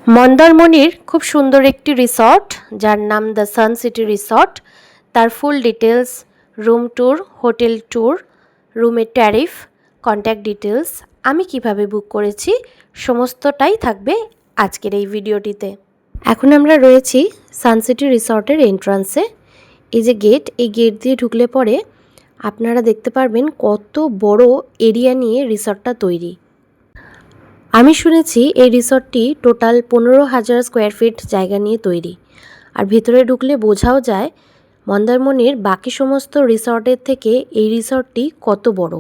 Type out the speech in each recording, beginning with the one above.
মন্দারমণির খুব সুন্দর একটি রিসর্ট যার নাম দ্য সান সিটি রিসর্ট। তার full details, room tour, hotel tour, রুমের ট্যারিফ, কন্ট্যাক্ট ডিটেলস, আমি কিভাবে বুক করেছি সমস্তটাই থাকবে আজকের এই ভিডিওটিতে। এখন আমরা রয়েছি সান সিটি রিসর্টের এন্ট্রান্সে। এই যে গেট, এই গেট দিয়ে ঢুকলে পরে আপনারা দেখতে পারবেন কত বড় এরিয়া নিয়ে রিসর্টটা তৈরি। আমি শুনেছি এই রিসর্টটি টোটাল 15,000 স্কোয়ার ফিট জায়গা নিয়ে তৈরি। আর ভিতরে ঢুকলে বোঝাও যায় মন্দারমণির বাকি সমস্ত রিসর্টের থেকে এই রিসর্টটি কত বড়।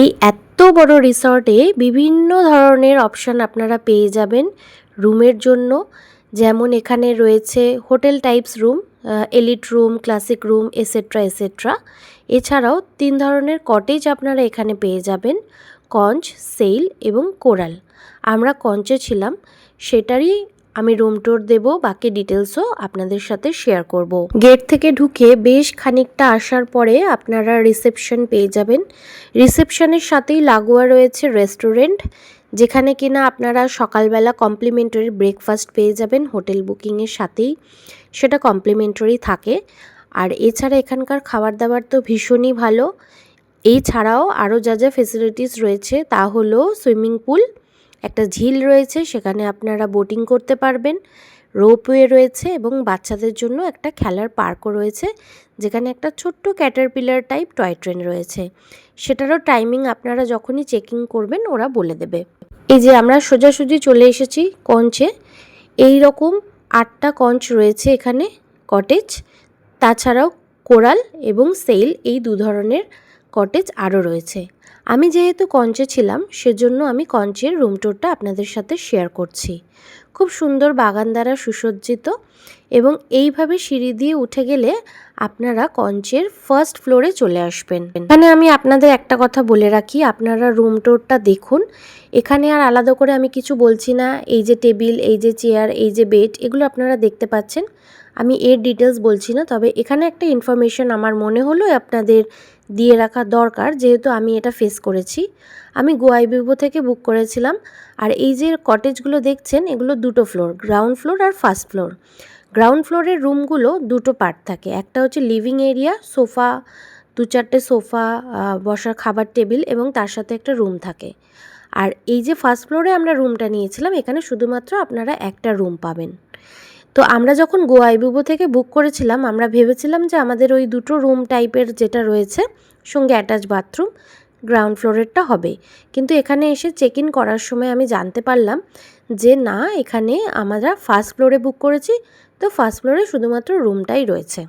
এই এত বড় রিসর্টে বিভিন্ন ধরনের অপশান আপনারা পেয়ে যাবেন রুমের জন্য। যেমন এখানে রয়েছে hotel types room, elite room, classic room, et cetera et cetera. এছাড়াও 3 ধরনের কটেজ আপনারা এখানে পেয়ে যাবেন, কঞ্চ, সেইল এবং কোরাল। আমরা কঞ্চে ছিলাম, সেটারই আমি রুম ট্যুর দেব, বাকি ডিটেলসও আপনাদের সাথে শেয়ার করব। গেট থেকে ঢুকে বেশ খানিকটা আসার পরে আপনারা রিসেপশন পেয়ে যাবেন। রিসেপশনের সাথেই লাগোয়া রয়েছে রেস্টুরেন্ট, যেখানে কিনা আপনারা সকালবেলা কমপ্লিমেন্টারি ব্রেকফাস্ট পেয়ে যাবেন হোটেল বুকিংয়ের সাথেই, সেটা কমপ্লিমেন্টারি থাকে। আর এছাড়া এখানকার খাবার দাবার তো ভীষণই ভালো। এছাড়াও আরও যা যা ফেসিলিটিস রয়েছে তা হলো সুইমিং পুল, একটা ঝিল রয়েছে, সেখানে আপনারা বোটিং করতে পারবেন, রোপওয়ে রয়েছে এবং বাচ্চাদের জন্য একটা খেলার পার্কও রয়েছে, যেখানে একটা ছোট্ট ক্যাটারপিলার টাইপ টয় ট্রেন রয়েছে। সেটারও টাইমিং আপনারা যখনই চেকিং করবেন ওরা বলে দেবে। এই যে আমরা সোজাসুজি চলে এসেছি কঞ্চে। এই রকম 8টা কঞ্চ রয়েছে এখানে কটেজ। তাছাড়াও কোরাল এবং সেইল এই 2 ধরনের কটেজ আরও রয়েছে। আমি যেহেতু কঞ্চে ছিলাম সেজন্য আমি কঞ্চের রুম ট্যুরটা আপনাদের সাথে শেয়ার করছি। খুব সুন্দর বাগান দ্বারা সুসজ্জিত এবং এইভাবে সিঁড়ি দিয়ে উঠে গেলে আপনারা কঞ্চের ফার্স্ট ফ্লোরে চলে আসবেন। এখানে আমি আপনাদের একটা কথা বলে রাখি, আপনারা রুম ট্যুরটা দেখুন। এখানে আর আলাদা করে আমি কিছু বলছি না। এই যে টেবিল, এই যে চেয়ার, এই যে বেড, এগুলো আপনারা দেখতে পাচ্ছেন। আমি এর ডিটেলস বলছি না, তবে এখানে একটা ইনফরমেশন আমার মনে হলো আপনাদের দিয়ে রাখা দরকার, যেহেতু আমি এটা ফেস করেছি। আমি গোয়াইবিবো থেকে বুক করেছিলাম। আর এই যে কটেজগুলো দেখছেন এগুলো 2টো ফ্লোর, গ্রাউন্ড ফ্লোর আর ফার্স্ট ফ্লোর। গ্রাউন্ড ফ্লোরের রুমগুলো 2টো পার্ট থাকে, একটা হচ্ছে লিভিং এরিয়া, সোফা, 2-4টে সোফা, বসার খাবার টেবিল এবং তার সাথে একটা রুম থাকে। আর এই যে ফার্স্ট ফ্লোরে আমরা রুমটা নিয়েছিলাম, এখানে শুধুমাত্র আপনারা একটা রুম পাবেন। তো আমরা যখন গোয়াইবিবো থেকে বুক করেছিলাম আমরা ভেবেছিলাম যে আমাদের ওই 2টো রুম টাইপের যেটা রয়েছে সঙ্গে অ্যাটাচ বাথরুম গ্রাউন্ড ফ্লোরেরটা হবে, কিন্তু এখানে এসে চেক ইন করার সময় আমি জানতে পারলাম যে না, এখানে আমরা ফার্স্ট ফ্লোরে বুক করেছি, তো ফার্স্ট ফ্লোরে শুধুমাত্র রুমটাই রয়েছে।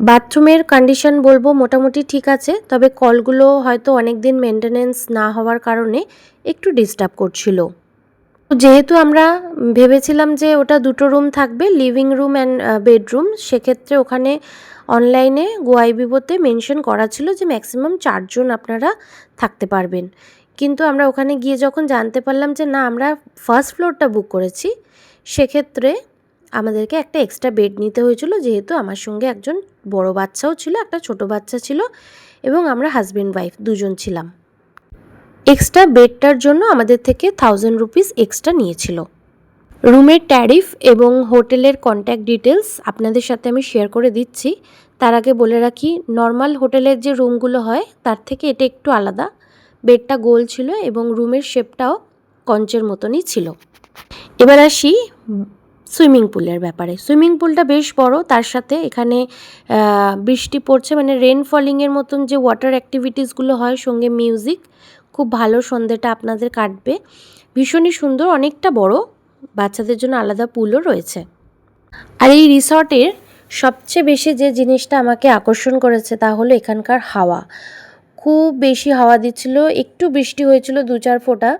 বাথরুমের কন্ডিশন বলবো মোটামুটি ঠিক আছে, তবে কলগুলো হয়তো অনেক দিন মেনটেনেন্স না হওয়ার কারণে একটু ডিস্টার্ব করছিল। যেহেতু আমরা ভেবেছিলাম যে ওটা 2টো রুম থাকবে, লিভিং রুম অ্যান্ড বেডরুম, সেক্ষেত্রে ওখানে অনলাইনে গোয়াইবিবোতে মেনশন করা ছিল যে ম্যাক্সিমাম 4 জন আপনারা থাকতে পারবেন। কিন্তু আমরা ওখানে গিয়ে যখন জানতে পারলাম যে না, আমরা ফার্স্ট ফ্লোরটা বুক করেছি, সেক্ষেত্রে আমাদেরকে একটা এক্সট্রা বেড নিতে হয়েছিল, যেহেতু আমার সঙ্গে একজন বড় বাচ্চাও ছিল, একটা ছোট বাচ্চা ছিল এবং আমরা হাজব্যান্ড ওয়াইফ 2 জন ছিলাম। এক্সট্রা বেডটার জন্য আমাদের থেকে 1000 রুপিস এক্সট্রা নিয়েছিল। রুমের ট্যারিফ এবং হোটেলের কন্ট্যাক্ট ডিটেলস আপনাদের সাথে আমি শেয়ার করে দিচ্ছি। তার আগে বলে রাখি, নর্মাল হোটেলের যে রুমগুলো হয় তার থেকে এটা একটু আলাদা। বেডটা গোল ছিল এবং রুমের শেপটাও কঞ্চের মতনই ছিল। এবার আসি সুইমিং পুলের ব্যাপারে। সুইমিং পুলটা বেশ বড়, তার সাথে এখানে বৃষ্টি পড়ছে, মানে রেন ফলিংয়ের মতন যে ওয়াটার অ্যাক্টিভিটিসগুলো হয়, সঙ্গে মিউজিক, খুব ভালো সন্ধ্যেটা আপনাদের কাটবে। ভীষণই সুন্দর, অনেকটা বড়, বাচ্চাদের জন্য আলাদা পুলও রয়েছে। আর এই রিসর্টের সবচেয়ে বেশি যে জিনিসটা আমাকে আকর্ষণ করেছে তা হলো এখানকার হাওয়া। খুব বেশি হাওয়া দিচ্ছিল, একটু বৃষ্টি হয়েছিল 2-4 ফোঁটা।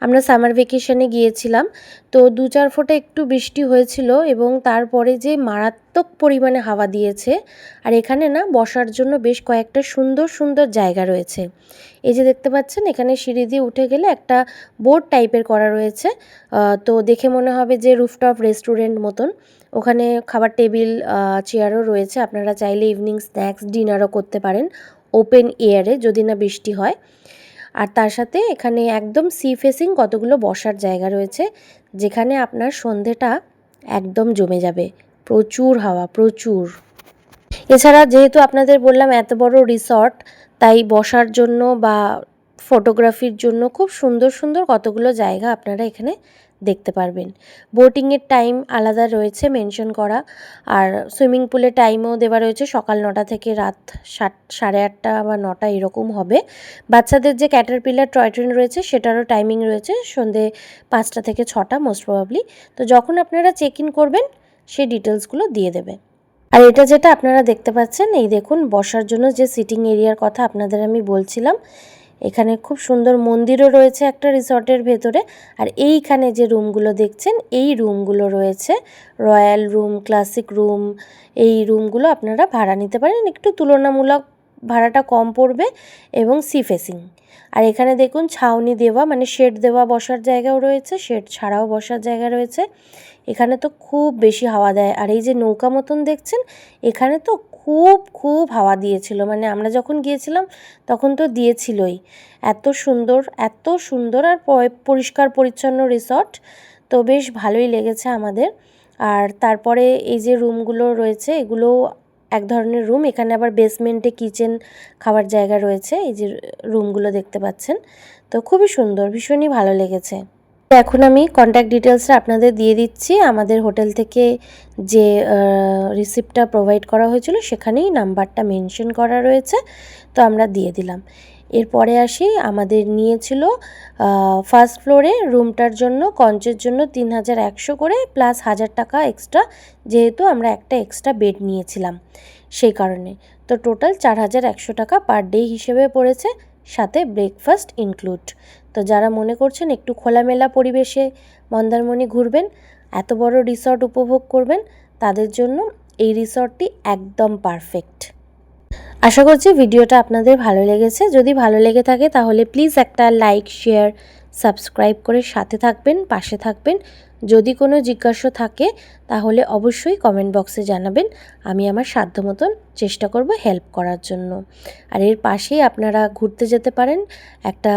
আমরা সামার ভ্যাকেশনে গিয়েছিলাম, তো 2-4 ফোঁটা একটু বৃষ্টি হয়েছিল এবং তারপরে যে মারাত্মক পরিমাণে হাওয়া দিয়েছে। আর এখানে না বসার জন্য বেশ কয়েকটা সুন্দর সুন্দর জায়গা রয়েছে। এই যে দেখতে পাচ্ছেন, এখানে সিঁড়ি দিয়ে উঠে গেলে একটা বোর্ড টাইপের করা রয়েছে, তো দেখে মনে হবে যে রুফটপ রেস্টুরেন্ট মতন। ওখানে খাবার টেবিল, চেয়ারও রয়েছে, আপনারা চাইলে ইভিনিং স্ন্যাক্স ডিনারও করতে পারেন ওপেন এয়ারে, যদি না বৃষ্টি হয়। আর তার সাথে এখানে একদম সি ফেসিং কতগুলো বসার জায়গা রয়েছে, যেখানে আপনার সন্ধেটা একদম জমে যাবে। প্রচুর হাওয়া, প্রচুর। এছাড়া যেহেতু আপনাদের বললাম এত বড় রিসর্ট, তাই বসার জন্য বা ফটোগ্রাফির জন্য খুব সুন্দর সুন্দর কতগুলো জায়গা আপনারা এখানে দেখতে পারবেন। বোটিংয়ের টাইম আলাদা রয়েছে মেনশন করা, আর সুইমিং পুলের টাইমও দেওয়া রয়েছে সকাল 9টা থেকে রাত 8:30 বা 9টা এরকম হবে। বাচ্চাদের যে ক্যাটারপিলার টয় ট্রেন রয়েছে সেটারও টাইমিং রয়েছে সন্ধে 5টা থেকে 6টা মোস্ট প্রবাবলি। তো যখন আপনারা চেক ইন করবেন সেই ডিটেলসগুলো দিয়ে দেবে। আর এটা যেটা আপনারা দেখতে পাচ্ছেন, এই দেখুন বসার জন্য যে সিটিং এরিয়ার কথা আপনাদের আমি বলছিলাম, এখানে খুব সুন্দর মন্দিরও রয়েছে একটা রিসর্টের ভেতরে। আর এইখানে যে রুমগুলো দেখছেন, এই রুমগুলো রয়েছে রয়্যাল রুম, ক্লাসিক রুম। এই রুমগুলো আপনারা ভাড়া নিতে পারেন, একটু তুলনামূলক ভাড়াটা কম পড়বে এবং সি ফেসিং। আর এখানে দেখুন ছাউনি দেওয়া, মানে শেড দেওয়া বসার জায়গাও রয়েছে, শেড ছাড়াও বসার জায়গা রয়েছে। এখানে তো খুব বেশি হাওয়া দেয়। আর এই যে নৌকা মতন দেখছেন, এখানে তো খুব খুব হাওয়া দিয়েছিল, মানে আমরা যখন গিয়েছিলাম তখন তো দিয়েছিলই। এত সুন্দর, এত সুন্দর আর পরিষ্কার পরিচ্ছন্ন রিসর্ট, তো বেশ ভালোই লেগেছে আমাদের। আর তারপরে এই যে রুমগুলো রয়েছে, এগুলো এক ধরনের রুম। এখানে আবার বেসমেন্টে কিচেন, খাবার জায়গা রয়েছে। এই যে রুমগুলো দেখতে পাচ্ছেন, তো খুবই সুন্দর, ভীষণই ভালো লেগেছে। এখন আমি কন্ট্যাক্ট ডিটেলসটা আপনাদের দিয়ে দিচ্ছি। আমাদের হোটেল থেকে যে রিসিপ্টটা প্রোভাইড করা হয়েছিল সেখানেই নাম্বারটা মেনশন করা রয়েছে, তো আমরা দিয়ে দিলাম। এরপরে আসি, আমাদের নিয়েছিল ফার্স্ট ফ্লোরে রুমটার জন্য কঞ্চের জন্য 3100 করে প্লাস 1000 টাকা এক্সট্রা, যেহেতু আমরা একটা এক্সট্রা বেড নিয়েছিলাম সেই কারণে। তো টোটাল 4100 টাকা পার ডে হিসেবে পড়েছে, সাথে ব্রেকফাস্ট ইনক্লুড। তো যারা মনে করছেন একটু খোলামেলা পরিবেশে মন্দারমণি ঘুরবেন, এত বড় রিসর্ট উপভোগ করবেন, তাদের জন্য এই রিসর্টটি একদম পারফেক্ট। আশা করছি ভিডিওটা আপনাদের ভালো লেগেছে। যদি ভালো লেগে থাকে তাহলে প্লিজ একটা লাইক, শেয়ার, সাবস্ক্রাইব করে সাথে থাকবেন, পাশে থাকবেন। যদি কোনো জিজ্ঞাসা থাকে তাহলে অবশ্যই কমেন্ট বক্সে জানাবেন, আমি আমার সাধ্য মতন চেষ্টা করব হেল্প করার জন্য। আর এর পাশেই আপনারা ঘুরতে যেতে পারেন, একটা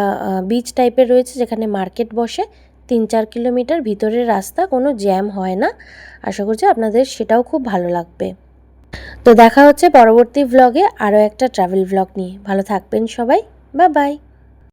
বিচ টাইপের রয়েছে যেখানে মার্কেট বসে। 3-4 কিলোমিটার ভিতরের রাস্তা, কোনো জ্যাম হয় না। আশা করছি আপনাদের সেটাও খুব ভালো লাগবে। তো দেখা হচ্ছে পরবর্তী ভ্লগে আরও একটা ট্রাভেল ভ্লগ নিয়ে। ভালো থাকবেন সবাই, বাই বাই।